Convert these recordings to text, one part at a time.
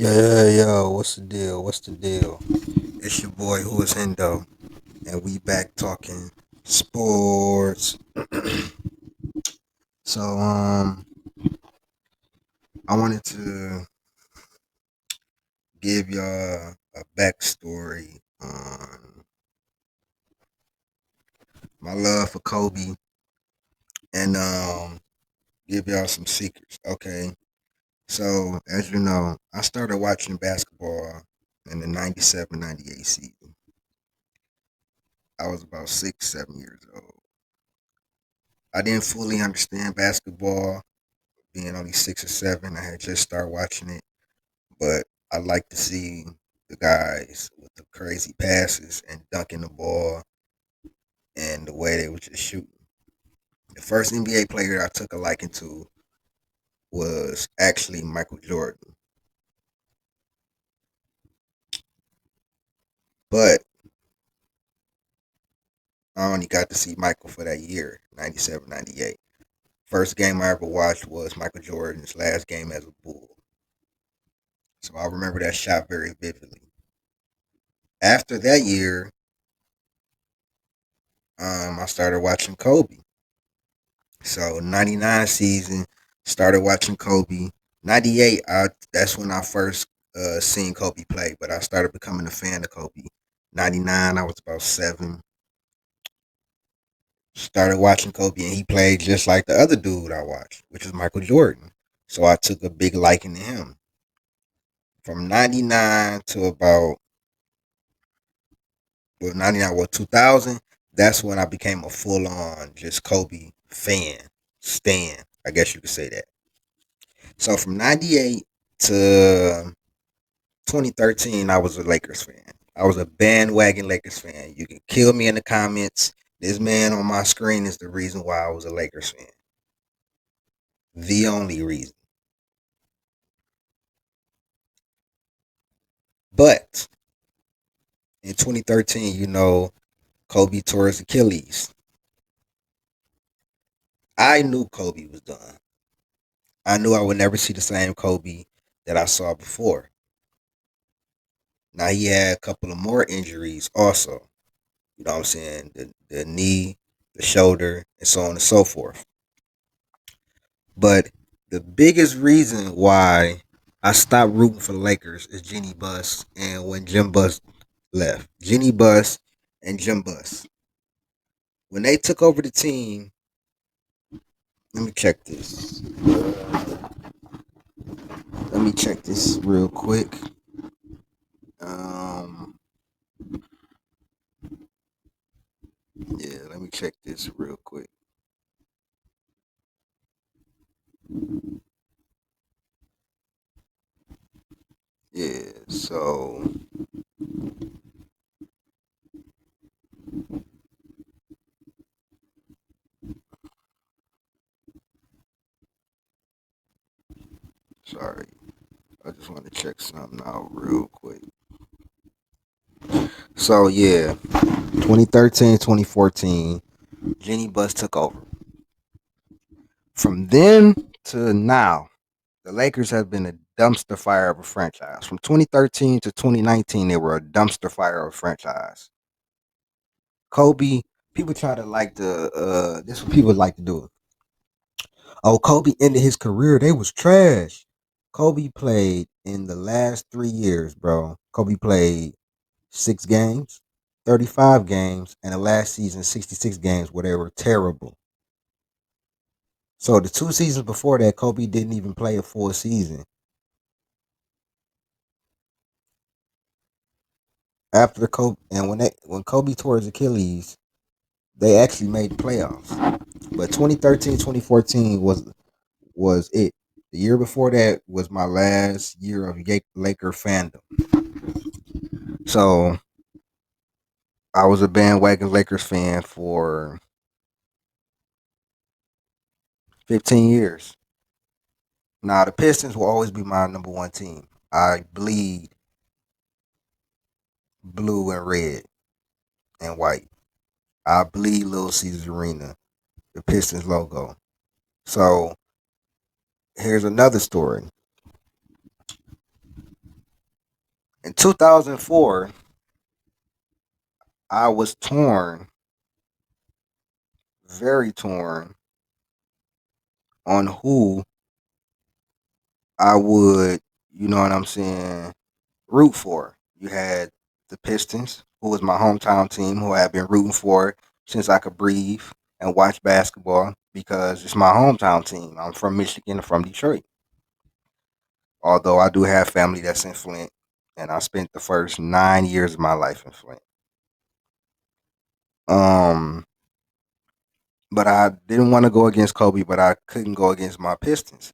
Yo, what's the deal? What's the deal? It's your boy who is Hendo, and we back talking sports. So, I wanted to give y'all a backstory on my love for Kobe and give y'all some secrets. Okay, so as you know, I started watching basketball in the 97-98 season. I was about 6, 7 years old. I didn't fully understand basketball being only 6 or 7. I had just started watching it, but I like to see the guys with the crazy passes and dunking the ball and the way they were just shooting. The first NBA player I took a liking to was actually Michael Jordan, but I only got to see Michael for that year, 97-98. First game I ever watched was Michael Jordan's last game as a Bull. So I remember that shot very vividly. After that year, I started watching Kobe. So 99 season, started watching Kobe. 98, that's when I first seen Kobe play, but I started becoming a fan of Kobe. 99, I was about 7. Started watching Kobe, and he played just like the other dude I watched, which is Michael Jordan. So I took a big liking to him. From 99 to about, 99, 2000, that's when I became a full on just Kobe fan, stan. I guess you could say that. So from 98 to 2013, I was a Lakers fan. I was a bandwagon Lakers fan. You can kill me in the comments. This man on my screen is the reason why I was a Lakers fan. The only reason. But in 2013, Kobe tore his Achilles. I knew Kobe was done. I knew I would never see the same Kobe that I saw before. Now he had a couple of more injuries also. You know what I'm saying? The knee, the shoulder, and so on and so forth. But the biggest reason why I stopped rooting for the Lakers is Jeanie Buss and when Jim Buss left. Jeanie Buss and Jim Buss. When they took over the team, let me check this. Let me check this real quick. Um, yeah, let me check this real quick. Yeah, so sorry. I just want to check something out real quick. So yeah, 2013, 2014, Jeanie Buss took over. From then to now, the Lakers have been a dumpster fire of a franchise. From 2013 to 2019, they were a dumpster fire of a franchise. Kobe, people try to like to this is what people like to do. Oh, Kobe ended his career. They was trash. Kobe played in the last 3 years, bro. Kobe played 6 games, 35 games, and the last season 66 games where they were terrible. So the 2 seasons before that, Kobe didn't even play a full season. After the Kobe and when Kobe tore his Achilles, they actually made the playoffs. But 2013, 2014 was it. The year before that was my last year of Laker fandom. So I was a bandwagon Lakers fan for 15 years. Now the Pistons will always be my number one team. I bleed blue and red and white. I bleed Little Caesars Arena, the Pistons logo. So here's another story. In 2004, I was torn, very torn on who I would, you know what I'm saying, root for. You had the Pistons, who was my hometown team, who I have been rooting for since I could breathe and watch basketball because it's my hometown team. I'm from Michigan, from Detroit. Although I do have family that's in Flint, and I spent the first 9 years of my life in Flint. Um, but I didn't want to go against Kobe, but I couldn't go against my Pistons.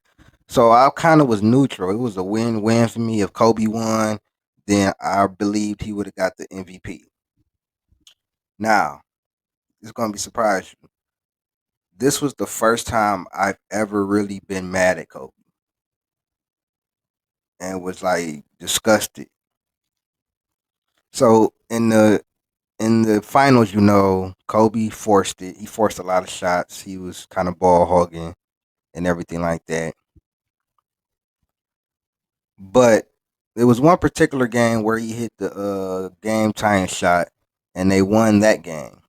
So I kind of was neutral. It was a win-win for me. If Kobe won, then I believed he would have got the MVP. Now, it's gonna be surprising. This was the first time I've ever really been mad at Kobe and was like disgusted. So in the finals, Kobe forced it. He forced a lot of shots. He was kind of ball hogging and everything like that. But there was one particular game where he hit the game tying shot and they won that game.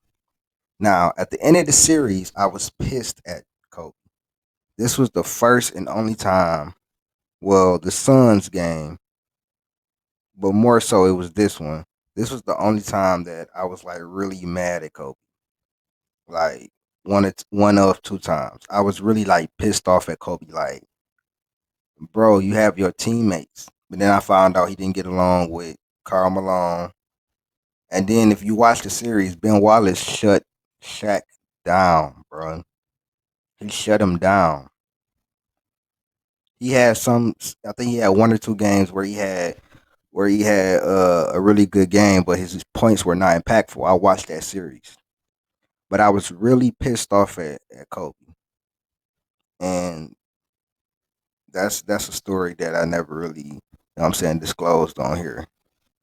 Now, at the end of the series, I was pissed at Kobe. This was the first and only time, well, the Suns game, but more so it was this one. This was the only time that I was like really mad at Kobe. Like one of two times. I was really like pissed off at Kobe. Like, bro, you have your teammates. But then I found out he didn't get along with Karl Malone. And then if you watch the series, Ben Wallace shut Shaq down, bro. He shut him down. He had some. I think he had one or two games where he had a really good game, but his points were not impactful. I watched that series, but I was really pissed off at Kobe, and that's a story that I never really, what I'm saying, disclosed on here.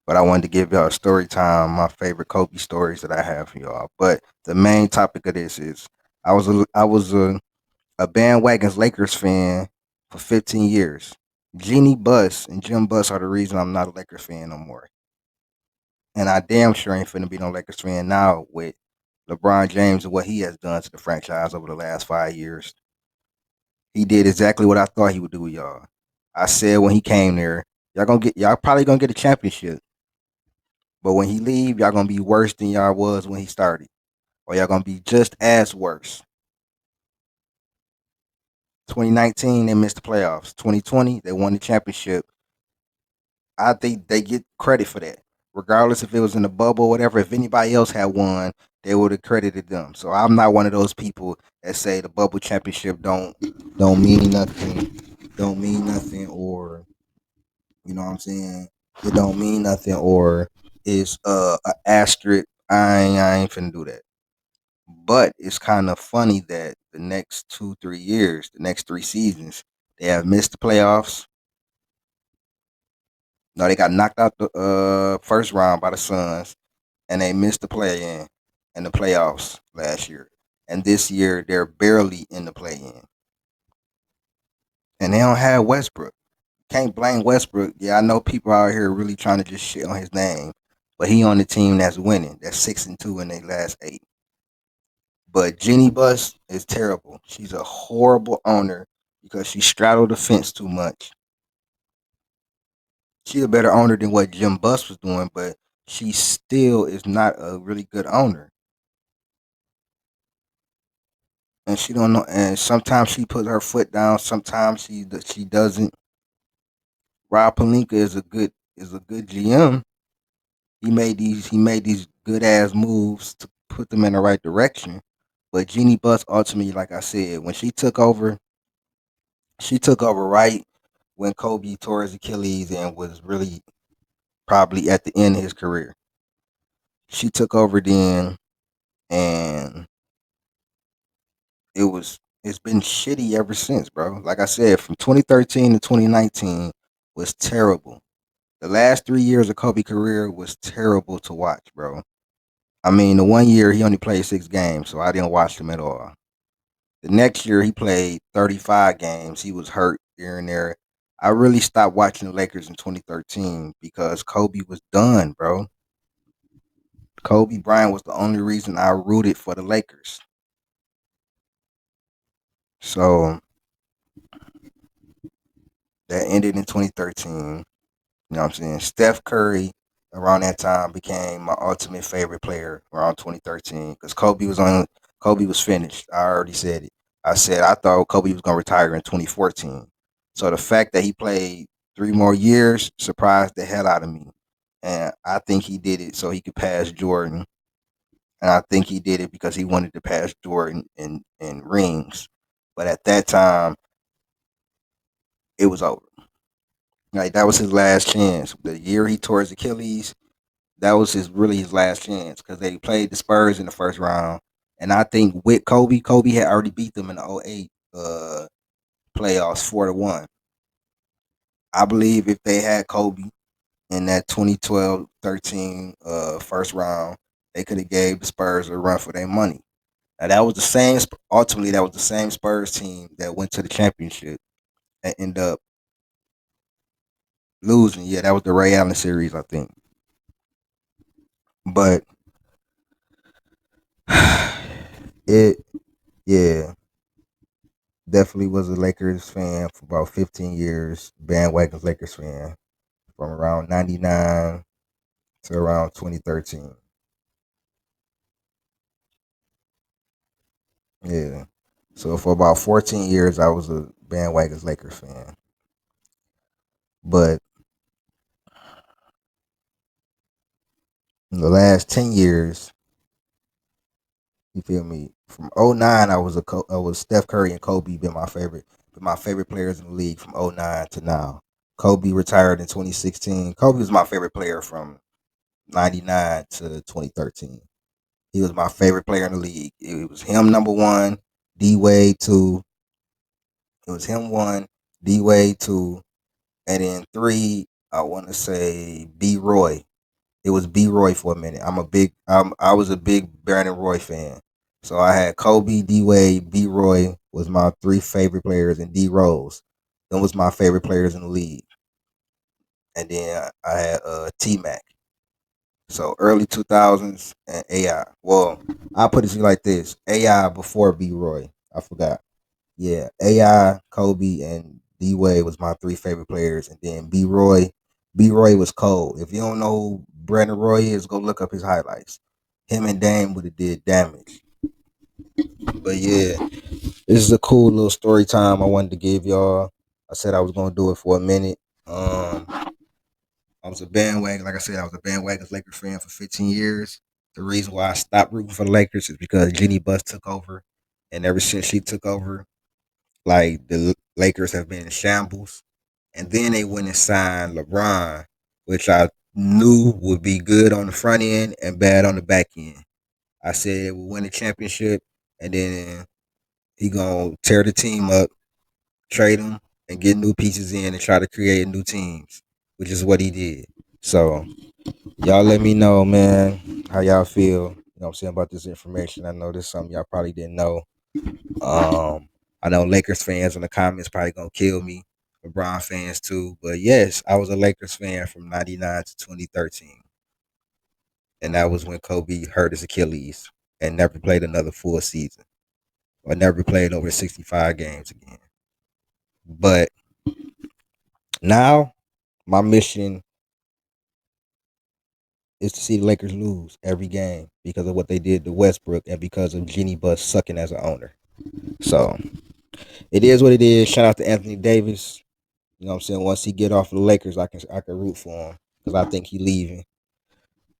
But I wanted to give y'all a story time, my favorite Kobe stories that I have for y'all. But the main topic of this is I was a bandwagon's Lakers fan for 15 years. Jeanie Buss and Jim Buss are the reason I'm not a Lakers fan no more. And I damn sure ain't finna be no Lakers fan now with LeBron James and what he has done to the franchise over the last 5 years. He did exactly what I thought he would do with y'all. I said when he came there, y'all probably gonna get a championship. But when he leave, y'all gonna be worse than y'all was when he started. Or y'all gonna be just as worse. 2019, they missed the playoffs. 2020, they won the championship. I think they get credit for that. Regardless if it was in the bubble or whatever, if anybody else had won, they would have credited them. So I'm not one of those people that say the bubble championship don't mean nothing, don't mean nothing, or you know what I'm saying? It don't mean nothing, or it's a asterisk. I ain't finna do that. But it's kind of funny that the next 2 3 years, the next 3 seasons, they have missed the playoffs. No, they got knocked out the first round by the Suns, and they missed the play in and the playoffs last year. And this year they're barely in the play in. And they don't have Westbrook. Can't blame Westbrook. Yeah, I know people out here really trying to just shit on his name. But he on the team that's winning. That's 6-2 in their last 8. But Jeanie Buss is terrible. She's a horrible owner because she straddled the fence too much. She's a better owner than what Jim Buss was doing, but she still is not a really good owner. And she don't know. And sometimes she put her foot down. Sometimes she doesn't. Rob Palinka is a good GM. He made these good ass moves to put them in the right direction. But Jeanie Buss ultimately, like I said, when she took over right when Kobe tore his Achilles and was really probably at the end of his career. She took over then, and it's been shitty ever since, bro. Like I said, from 2013 to 2019 was terrible. The last 3 years of Kobe career was terrible to watch, bro. I mean, the one year he only played 6 games, so I didn't watch him at all. The next year he played 35 games. He was hurt here and there. I really stopped watching the Lakers in 2013 because Kobe was done, bro. Kobe Bryant was the only reason I rooted for the Lakers. So that ended in 2013. You know what I'm saying? Steph Curry around that time became my ultimate favorite player around 2013 because Kobe was finished. I already said it. I said I thought Kobe was gonna retire in 2014. So the fact that he played 3 more years surprised the hell out of me. And I think he did it so he could pass Jordan. And I think he did it because he wanted to pass Jordan in rings. But at that time, it was over. Like that was his last chance. The year he tore his Achilles, that was his last chance because they played the Spurs in the first round, and I think with Kobe had already beat them in the '08 playoffs 4-1. I believe if they had Kobe in that 2012-13 first round, they could have gave the Spurs a run for their money. Now that was the same. Ultimately, that was the same Spurs team that went to the championship and ended up losing. Yeah, that was the Ray Allen series, I think. But it, yeah, definitely was a Lakers fan for about 15 years. Bandwagon Lakers fan from around 99 to around 2013. Yeah. So for about 14 years, I was a bandwagon Lakers fan. But in the last 10 years, you feel me? From '09, I was Steph Curry and Kobe been my favorite players in the league from '09 to now. Kobe retired in 2016. Kobe was my favorite player from 99 to 2013. He was my favorite player in the league. It was him number one, D Wade two. It was him one, D Wade two, and then three. I want to say B Roy. It was B Roy for a minute. I was a big Brandon Roy fan. So I had Kobe, D Wade, B Roy was my three favorite players, and D Rose. Them was my favorite players in the league. And then I had T Mac. So early 2000s and AI. Well, I'll put it to you like this: AI before B Roy. I forgot. Yeah, AI, Kobe, and D Wade was my three favorite players, and then B Roy. B Roy was cold. If you don't know who Brandon Roy is, go look up his highlights. Him and Dame would have did damage. But yeah, this is a cool little story time I wanted to give y'all. I said I was gonna do it for a minute. I was a bandwagon, like I said, I was a bandwagon Lakers fan for 15 years. The reason why I stopped rooting for the Lakers is because Jeanie Buss took over, and ever since she took over, like the Lakers have been in shambles. And then they went and signed LeBron, which I knew would be good on the front end and bad on the back end. I said we'll win the championship, and then he gonna tear the team up, trade them, and get new pieces in and try to create new teams, which is what he did. So y'all let me know, man, how y'all feel. You know what I'm saying about this information. I know this is something y'all probably didn't know. I know Lakers fans in the comments probably gonna kill me. LeBron fans too. But yes, I was a Lakers fan from '99 to 2013. And that was when Kobe hurt his Achilles and never played another full season. Or never played over 65 games again. But now my mission is to see the Lakers lose every game because of what they did to Westbrook and because of Jeanie Buss sucking as an owner. So it is what it is. Shout out to Anthony Davis. You know what I'm saying? Once he get off the Lakers, I can root for him because I think he leaving.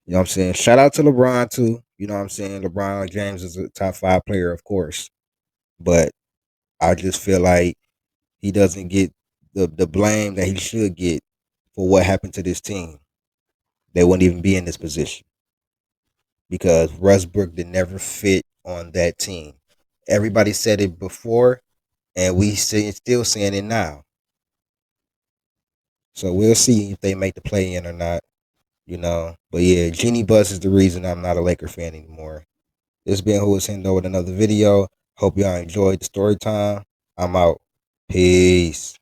You know what I'm saying? Shout out to LeBron too. You know what I'm saying? LeBron James is a top 5 player, of course. But I just feel like he doesn't get the blame that he should get for what happened to this team. They wouldn't even be in this position because Westbrook did never fit on that team. Everybody said it before, and still saying it now. So we'll see if they make the play in or not. But yeah, Jeanie Buss is the reason I'm not a Laker fan anymore. This been Who is Hendo with another video. Hope y'all enjoyed the story time. I'm out. Peace.